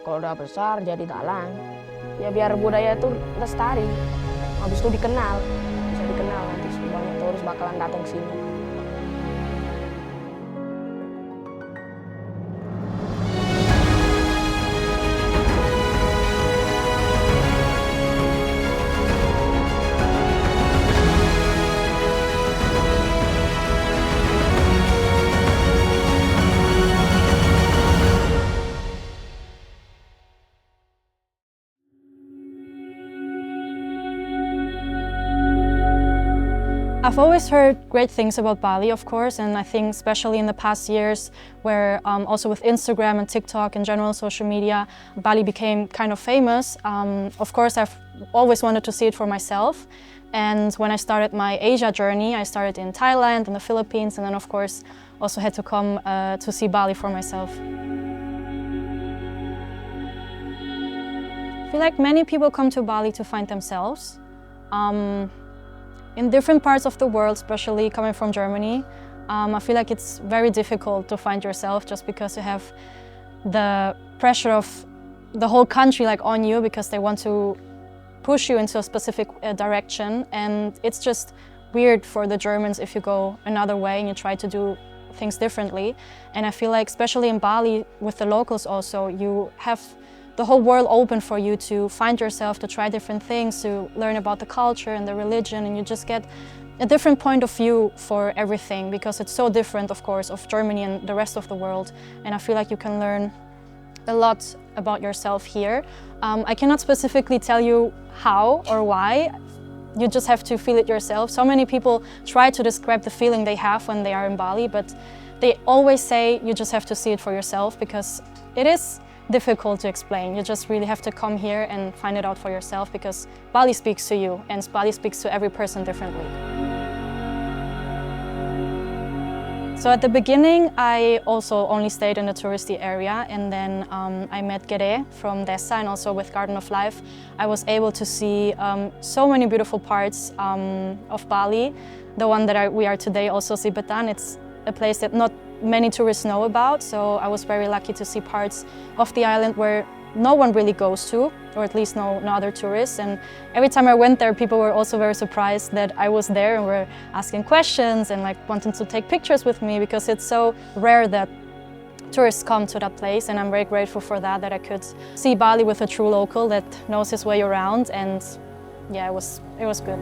kalau udah besar jadi dalang. Ya biar budaya itu lestari, habis itu dikenal, bisa dikenal nanti banyak turis bakalan datang ke sini. I've always heard great things about Bali, of course, and I think especially in the past years where also with Instagram and TikTok and general social media, Bali became kind of famous. Of course, I've always wanted to see it for myself. And when I started my Asia journey, I started in Thailand and the Philippines, and then of course also had to come to see Bali for myself. I feel like many people come to Bali to find themselves. In different parts of the world, especially coming from Germany, I feel like it's very difficult to find yourself just because you have the pressure of the whole country like on you because they want to push you into a specific direction, and it's just weird for the Germans if you go another way and you try to do things differently. And I feel like especially in Bali with the locals also, you have the whole world open for you to find yourself, to try different things, to learn about the culture and the religion, and you just get a different point of view for everything because it's so different, of course, of Germany and the rest of the world. And I feel like you can learn a lot about yourself here. I cannot specifically tell you how or why. You just have to feel it yourself. So many people try to describe the feeling they have when they are in Bali, but they always say you just have to see it for yourself because it is difficult to explain. You just really have to come here and find it out for yourself because Bali speaks to you and Bali speaks to every person differently. So at the beginning, I also only stayed in the touristy area, and then I met Gere from Desa, and also with Garden of Life, I was able to see so many beautiful parts of Bali. The one that we are today, also Sibetan, it's a place that not many tourists know about, so I was very lucky to see parts of the island where no one really goes to, or at least no other tourists. And every time I went there, people were also very surprised that I was there and were asking questions and like wanting to take pictures with me because it's so rare that tourists come to that place, and I'm very grateful for that I could see Bali with a true local that knows his way around, and yeah, it was good.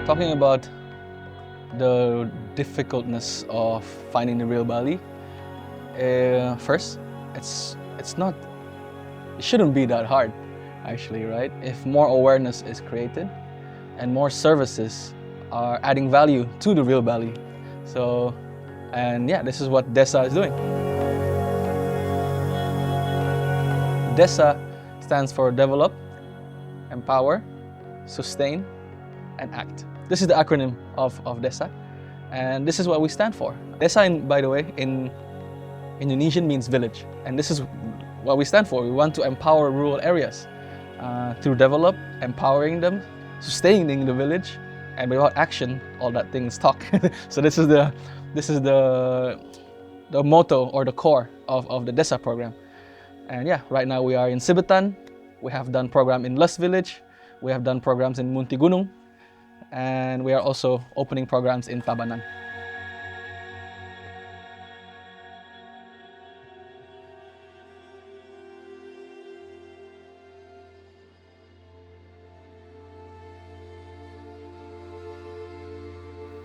Talking about the difficultness of finding the real Bali, first, it shouldn't be that hard, actually, right? If more awareness is created and more services are adding value to the real Bali. So, and yeah, this is what Desa is doing. Desa stands for Develop, Empower, Sustain, and Act. This is the acronym of Desa, and this is what we stand for. Desa, by the way, in Indonesian means village, and this is what we stand for. We want to empower rural areas through develop, empowering them, sustaining the village, and without action, all that thing is talk. So this is the motto or the core of the Desa program. And yeah, right now we are in Sibetan. We have done program in Lus village. We have done programs in Muntigunung. And we are also opening programs in Tabanan.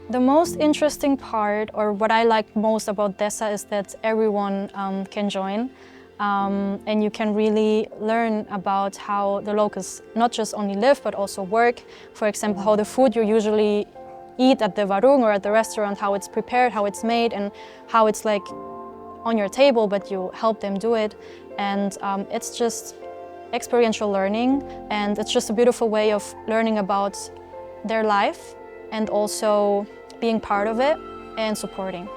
The most interesting part, or what I like most about Desa, is that everyone can join. And you can really learn about how the locals not just only live but also work. For example, how the food you usually eat at the warung or at the restaurant, how it's prepared, how it's made, and how it's like on your table, but you help them do it. And it's just experiential learning, and it's just a beautiful way of learning about their life and also being part of it and supporting.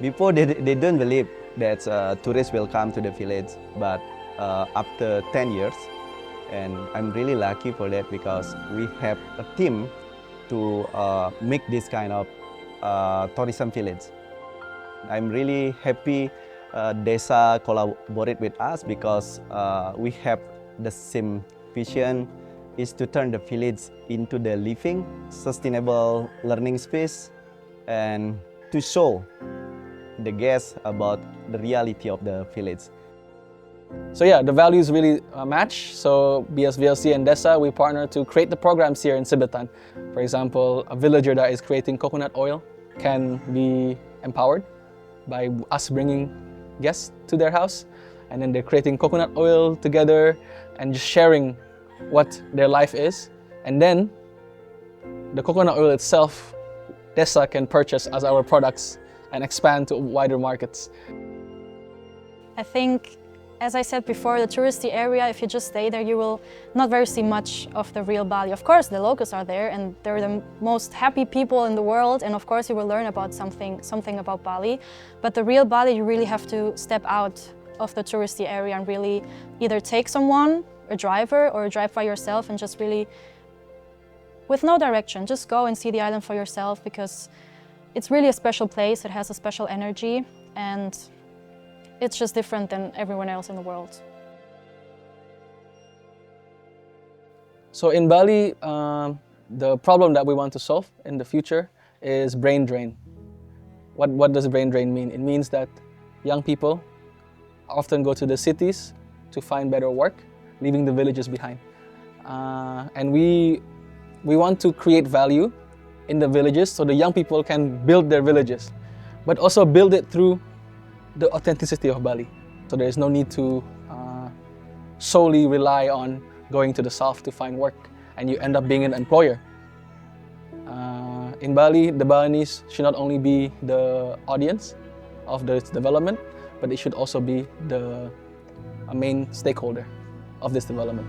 Before they don't believe that tourists will come to the village, but after 10 years, and I'm really lucky for that because we have a team to make this kind of tourism village. I'm really happy Desa collaborate with us because we have the same vision, is to turn the village into the living, sustainable learning space and to show the guests about the reality of the village. So yeah, the values really match. So BSVLC and Desa, we partner to create the programs here in Sibitan. For example, a villager that is creating coconut oil can be empowered by us bringing guests to their house, and then they're creating coconut oil together and just sharing what their life is. And then the coconut oil itself, Desa can purchase as our products and expand to wider markets. I think, as I said before, the touristy area, if you just stay there, you will not very see much of the real Bali. Of course, the locals are there and they're the most happy people in the world, and of course you will learn about something about Bali. But the real Bali, you really have to step out of the touristy area and really either take someone, a driver, or drive by yourself and just really, with no direction, just go and see the island for yourself, because it's really a special place. It has a special energy and it's just different than everyone else in the world. So in Bali, the problem that we want to solve in the future is brain drain. What does brain drain mean? It means that young people often go to the cities to find better work, leaving the villages behind. And we want to create value in the villages so the young people can build their villages, but also build it through the authenticity of Bali. So there is no need to solely rely on going to the south to find work and you end up being an employer. In Bali, the Balinese should not only be the audience of this development, but it should also be a main stakeholder of this development.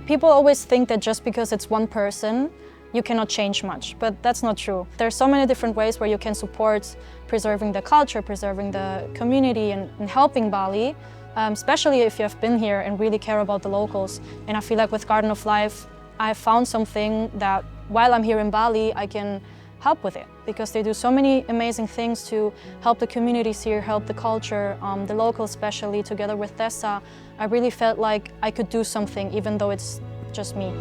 People always think that just because it's one person, you cannot change much, but that's not true. There are so many different ways where you can support preserving the culture, preserving the community and helping Bali, especially if you have been here and really care about the locals. And I feel like with Garden of Life, I found something that while I'm here in Bali, I can help with it, because they do so many amazing things to help the communities here, help the culture, the locals especially, together with Desa. I really felt like I could do something even though it's just me.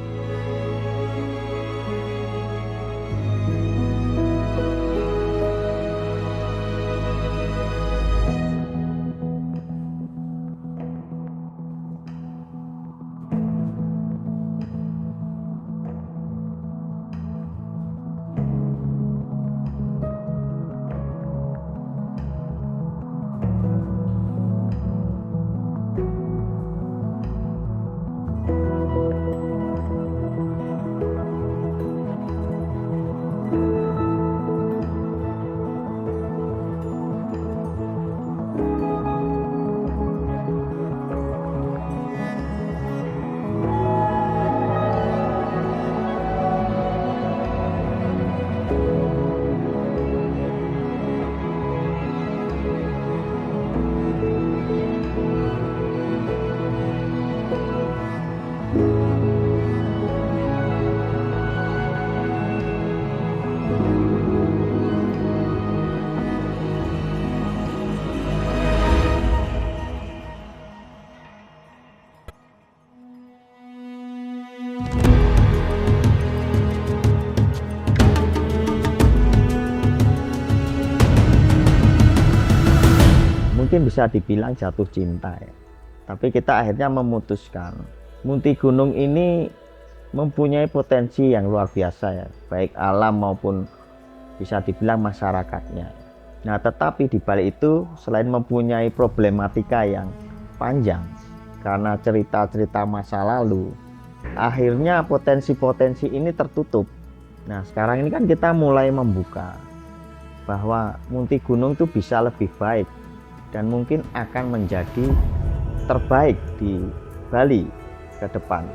Mungkin bisa dibilang jatuh cinta ya. Tapi kita akhirnya memutuskan. Munti Gunung ini mempunyai potensi yang luar biasa ya, baik alam maupun bisa dibilang masyarakatnya. Nah, tetapi di balik itu selain mempunyai problematika yang panjang karena cerita-cerita masa lalu, akhirnya potensi-potensi ini tertutup. Nah, sekarang ini kan kita mulai membuka bahwa Munti Gunung itu bisa lebih baik dan mungkin akan menjadi terbaik di Bali ke depan.